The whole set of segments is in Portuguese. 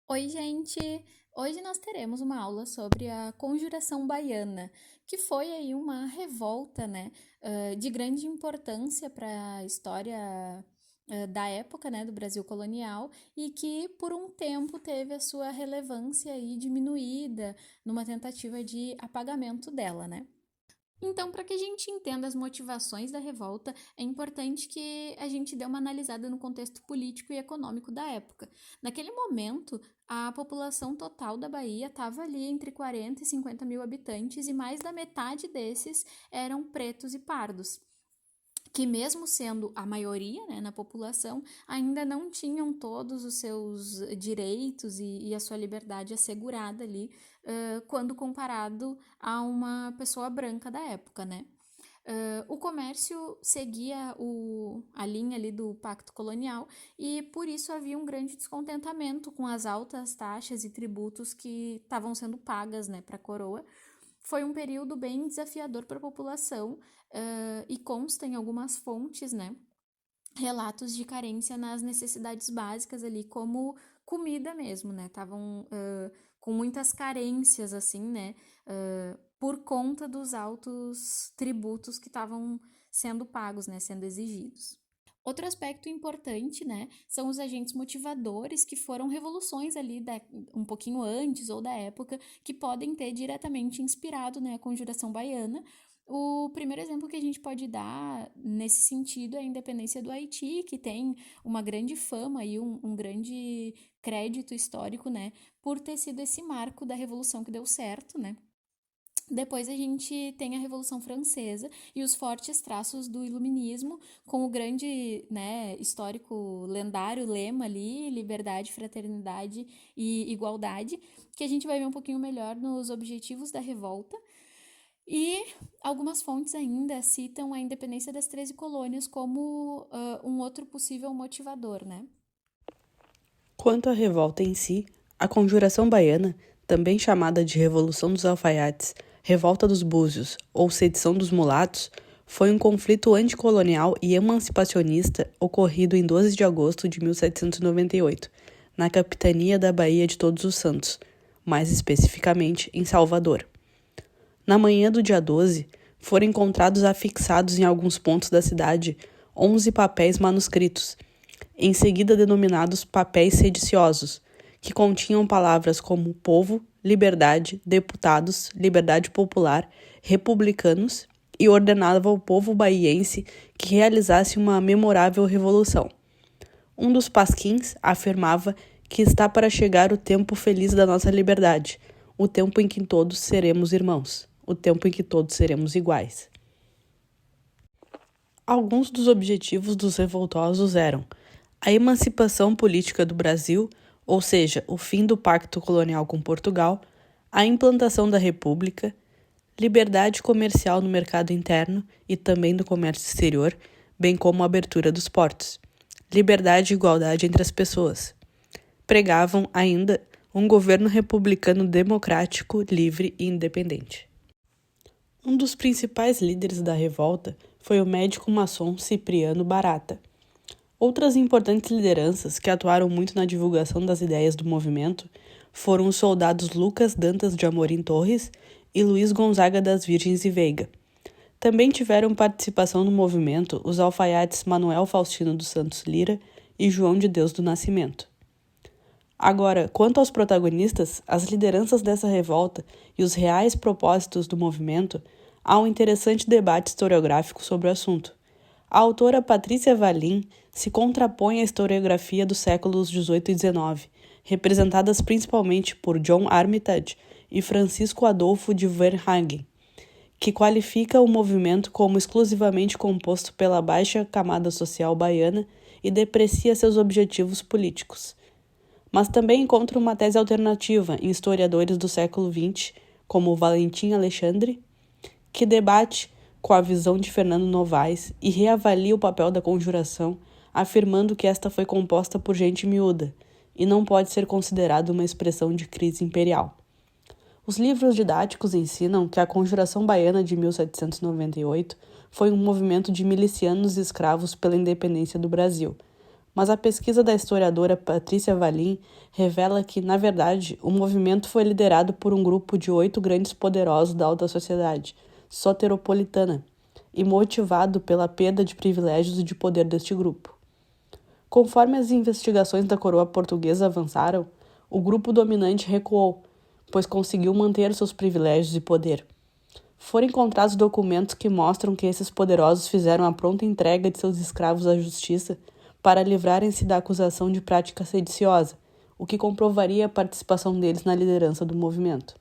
Oi, gente! Hoje nós teremos uma aula sobre a Conjuração Baiana, que foi aí uma revolta, né, de grande importância para a história da época, né, do Brasil colonial e que por um tempo teve a sua relevância aí diminuída numa tentativa de apagamento dela, né? Então, para que a gente entenda as motivações da revolta, é importante que a gente dê uma analisada no contexto político e econômico da época. Naquele momento, a população total da Bahia estava ali entre 40 e 50 mil habitantes, e mais da metade desses eram pretos e pardos, que mesmo sendo a maioria, né, na população, ainda não tinham todos os seus direitos e a sua liberdade assegurada ali, quando comparado a uma pessoa branca da época, né? O comércio seguia a linha ali do Pacto Colonial e por isso havia um grande descontentamento com as altas taxas e tributos que estavam sendo pagas, né, para a coroa. Foi um período bem desafiador para a população, e consta em algumas fontes, né, relatos de carência nas necessidades básicas ali, como comida mesmo, né? Estavam com muitas carências, assim, né? Por conta dos altos tributos que estavam sendo pagos, né? Sendo exigidos. Outro aspecto importante, né, são os agentes motivadores, que foram revoluções ali um pouquinho antes ou da época, que podem ter diretamente inspirado, né, a Conjuração Baiana. O primeiro exemplo que a gente pode dar nesse sentido é a independência do Haiti, que tem uma grande fama e um grande crédito histórico, né, por ter sido esse marco da revolução que deu certo, né. Depois a gente tem a Revolução Francesa e os fortes traços do Iluminismo, com o grande, né, histórico lendário lema ali, liberdade, fraternidade e igualdade, que a gente vai ver um pouquinho melhor nos objetivos da revolta. E algumas fontes ainda citam a independência das 13 colônias como um outro possível motivador, né? Quanto à revolta em si, a Conjuração Baiana, também chamada de Revolução dos Alfaiates, Revolta dos Búzios ou Sedição dos Mulatos, foi um conflito anticolonial e emancipacionista ocorrido em 12 de agosto de 1798, na capitania da Baía de Todos os Santos, mais especificamente em Salvador. Na manhã do dia 12, foram encontrados afixados em alguns pontos da cidade 11 papéis manuscritos, em seguida denominados papéis sediciosos, que continham palavras como povo, liberdade, deputados, liberdade popular, republicanos, e ordenava ao povo baiense que realizasse uma memorável revolução. Um dos pasquins afirmava que está para chegar o tempo feliz da nossa liberdade, o tempo em que todos seremos irmãos, o tempo em que todos seremos iguais. Alguns dos objetivos dos revoltosos eram a emancipação política do Brasil, ou seja, o fim do pacto colonial com Portugal, a implantação da República, liberdade comercial no mercado interno e também do comércio exterior, bem como a abertura dos portos, liberdade e igualdade entre as pessoas. Pregavam ainda um governo republicano democrático, livre e independente. Um dos principais líderes da revolta foi o médico maçom Cipriano Barata. Outras importantes lideranças que atuaram muito na divulgação das ideias do movimento foram os soldados Lucas Dantas de Amorim Torres e Luiz Gonzaga das Virgens e Veiga. Também tiveram participação no movimento os alfaiates Manuel Faustino dos Santos Lira e João de Deus do Nascimento. Agora, quanto aos protagonistas, as lideranças dessa revolta e os reais propósitos do movimento, há um interessante debate historiográfico sobre o assunto. A autora Patrícia Valim se contrapõe à historiografia dos séculos XVIII e XIX, representadas principalmente por John Armitage e Francisco Adolfo de Verhagen, que qualifica o movimento como exclusivamente composto pela baixa camada social baiana e deprecia seus objetivos políticos. Mas também encontra uma tese alternativa em historiadores do século XX, como Valentim Alexandre, que debate com a visão de Fernando Novaes e reavalia o papel da conjuração, afirmando que esta foi composta por gente miúda e não pode ser considerada uma expressão de crise imperial. Os livros didáticos ensinam que a Conjuração Baiana de 1798 foi um movimento de milicianos e escravos pela independência do Brasil, mas a pesquisa da historiadora Patrícia Valim revela que, na verdade, o movimento foi liderado por um grupo de 8 grandes poderosos da alta sociedade soteropolitana e motivado pela perda de privilégios e de poder deste grupo. Conforme as investigações da coroa portuguesa avançaram, o grupo dominante recuou, pois conseguiu manter seus privilégios e poder. Foram encontrados documentos que mostram que esses poderosos fizeram a pronta entrega de seus escravos à justiça para livrarem-se da acusação de prática sediciosa, o que comprovaria a participação deles na liderança do movimento.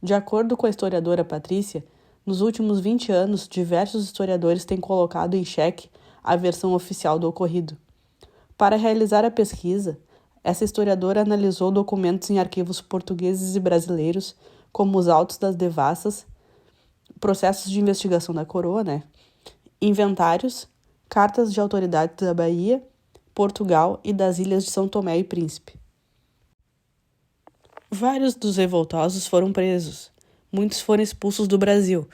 De acordo com a historiadora Patrícia, nos últimos 20 anos, diversos historiadores têm colocado em xeque a versão oficial do ocorrido. Para realizar a pesquisa, essa historiadora analisou documentos em arquivos portugueses e brasileiros, como os autos das devassas, processos de investigação da coroa, inventários, cartas de autoridades da Bahia, Portugal e das ilhas de São Tomé e Príncipe. Vários dos revoltosos foram presos, muitos foram expulsos do Brasil,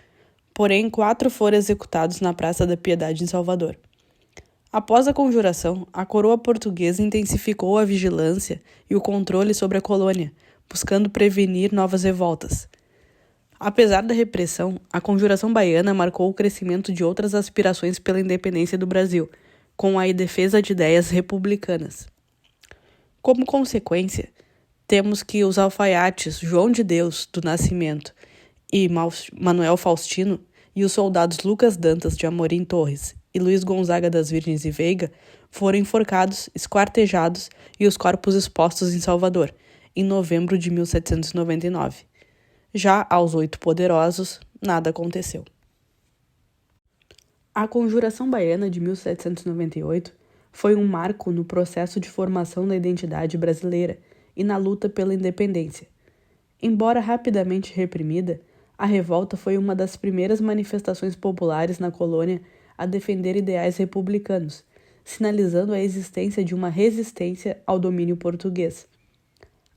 porém 4 foram executados na Praça da Piedade em Salvador. Após a conjuração, a coroa portuguesa intensificou a vigilância e o controle sobre a colônia, buscando prevenir novas revoltas. Apesar da repressão, a Conjuração Baiana marcou o crescimento de outras aspirações pela independência do Brasil, com a defesa de ideias republicanas. Como consequência, temos que os alfaiates João de Deus, do Nascimento, e Manuel Faustino, e os soldados Lucas Dantas de Amorim Torres e Luiz Gonzaga das Virgens e Veiga foram enforcados, esquartejados e os corpos expostos em Salvador, em novembro de 1799. Já aos 8 poderosos, nada aconteceu. A Conjuração Baiana de 1798 foi um marco no processo de formação da identidade brasileira e na luta pela independência. Embora rapidamente reprimida, a revolta foi uma das primeiras manifestações populares na colônia a defender ideais republicanos, sinalizando a existência de uma resistência ao domínio português.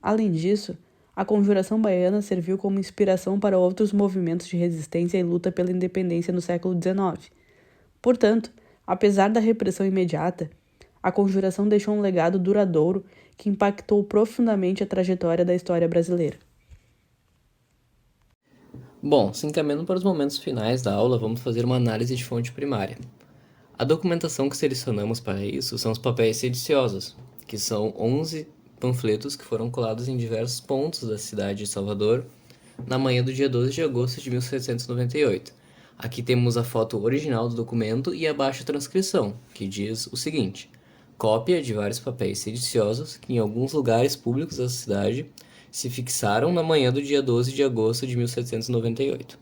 Além disso, a Conjuração Baiana serviu como inspiração para outros movimentos de resistência e luta pela independência no século XIX. Portanto, apesar da repressão imediata, a Conjuração deixou um legado duradouro que impactou profundamente a trajetória da história brasileira. Bom, se encaminhando para os momentos finais da aula, vamos fazer uma análise de fonte primária. A documentação que selecionamos para isso são os papéis sediciosos, que são 11 panfletos que foram colados em diversos pontos da cidade de Salvador na manhã do dia 12 de agosto de 1798. Aqui temos a foto original do documento e abaixo a transcrição, que diz o seguinte: cópia de vários papéis sediciosos que em alguns lugares públicos da cidade se fixaram na manhã do dia 12 de agosto de 1798.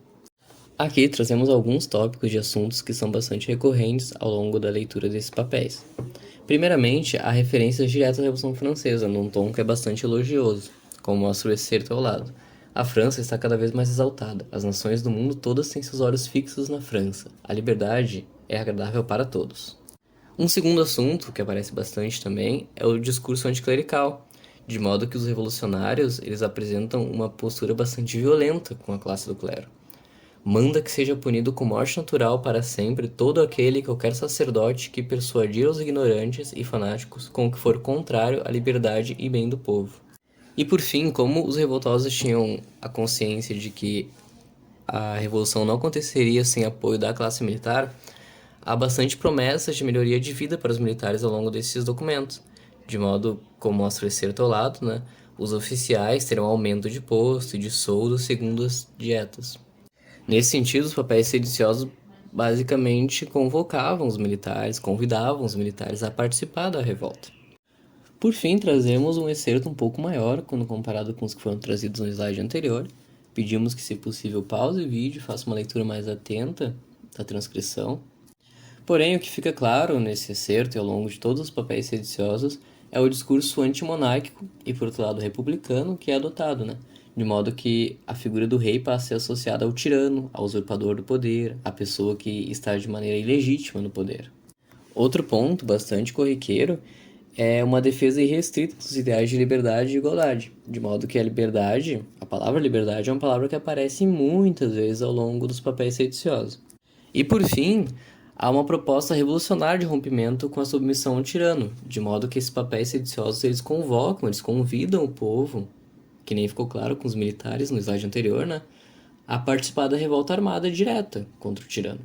Aqui trazemos alguns tópicos de assuntos que são bastante recorrentes ao longo da leitura desses papéis. Primeiramente, há referências diretas à Revolução Francesa, num tom que é bastante elogioso, como mostra o excerto ao lado. A França está cada vez mais exaltada. As nações do mundo todas têm seus olhos fixos na França. A liberdade é agradável para todos. Um segundo assunto, que aparece bastante também, é o discurso anticlerical, de modo que os revolucionários eles apresentam uma postura bastante violenta com a classe do clero. Manda que seja punido com morte natural para sempre todo aquele e qualquer sacerdote que persuadir os ignorantes e fanáticos com o que for contrário à liberdade e bem do povo. E por fim, como os revoltosos tinham a consciência de que a revolução não aconteceria sem apoio da classe militar, há bastante promessas de melhoria de vida para os militares ao longo desses documentos, de modo, como mostra o excerto ao lado, os oficiais terão aumento de posto e de soldo segundo as dietas. Nesse sentido, os papéis sediciosos basicamente convidavam os militares a participar da revolta. Por fim, trazemos um excerto um pouco maior quando comparado com os que foram trazidos no slide anterior. Pedimos que, se possível, pause o vídeo e faça uma leitura mais atenta da transcrição. Porém, o que fica claro nesse excerto e ao longo de todos os papéis sediciosos é o discurso antimonárquico e, por outro lado, republicano que é adotado, de modo que a figura do rei passa a ser associada ao tirano, ao usurpador do poder, à pessoa que está de maneira ilegítima no poder. Outro ponto bastante corriqueiro é uma defesa irrestrita dos ideais de liberdade e igualdade, de modo que a palavra liberdade é uma palavra que aparece muitas vezes ao longo dos papéis sediciosos. E por fim, Há uma proposta revolucionária de rompimento com a submissão ao tirano, de modo que esses papéis sediciosos eles convidam o povo, que nem ficou claro com os militares no slide anterior, né, a participar da revolta armada direta contra o tirano.